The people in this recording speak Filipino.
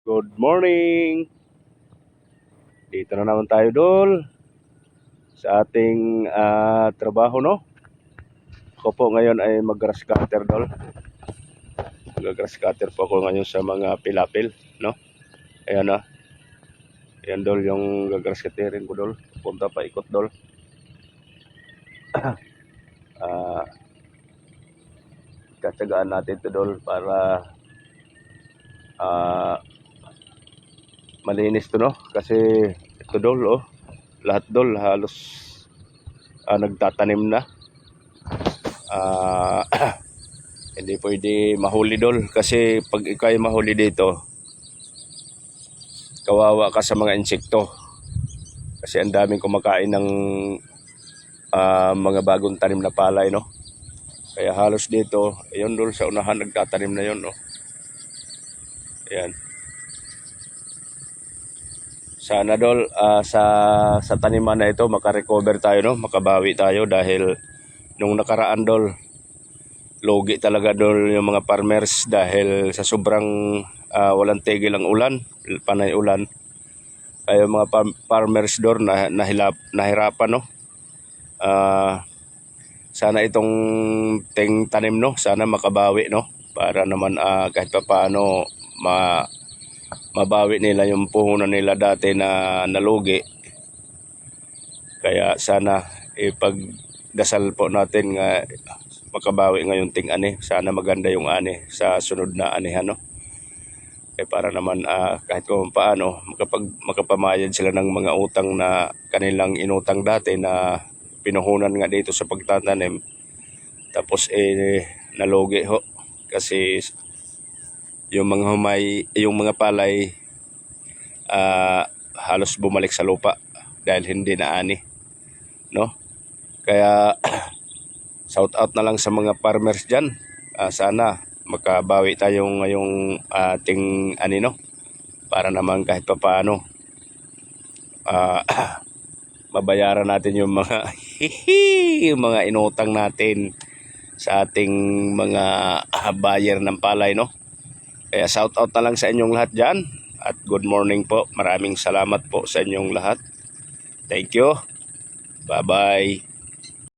Good morning! Dito na naman tayo, Dol, sa ating trabaho, no? Ako po ngayon ay mag-grass cutter, Dol. Mag-grass cutter po ako ngayon sa mga pilapil, no? Ayan na. Ayan, Dol, yung grass cutterin ko, Dol. Punta pa ikot, Dol. Katsagaan natin ito, Dol, para malinis to, no? Kasi ito, Dol, oh. Lahat, Dol, halos nagtatanim na. Hindi pwede mahuli, Dol, kasi pag ikaw ay mahuli dito, kawawa ka sa mga insekto kasi ang daming kumakain ng mga bagong tanim na palay, no? Kaya halos dito, ayun, Dol, sa unahan nagtatanim na yun, no? Ayan. Sana, Dol, sa taniman na ito makarecover tayo, no? Makabawi tayo dahil nung nakaraan, Dol, logi talaga, Dol, yung mga farmers dahil sa sobrang walang tigil ang ulan, panay ulan. Kaya mga farmers, Dol, nahirapan, no? Sana itong tanim, no, sana makabawi, no, para naman kahit pa paano mabawi nila yung puhunan nila dati na nalugi. Kaya sana ipagdasal po natin nga makabawi ngayong ani. Sana maganda yung ani sa sunod na anihan, no? Para naman kahit kung paano makapamayad sila ng mga utang na kanilang inutang dati na pinuhunan nga dito sa pagtatanim, tapos nalugi ho kasi yung mga palay halos bumalik sa lupa dahil hindi na ani, no? Kaya shout out na lang sa mga farmers dyan. Sana makabawi tayo ngayong ating ani, no, para naman kahit pa paano mabayaran natin yung mga yung mga inutang natin sa ating mga buyer ng palay, no? Kaya shout out na lang sa inyong lahat dyan at good morning po. Maraming salamat po sa inyong lahat. Thank you. Bye bye.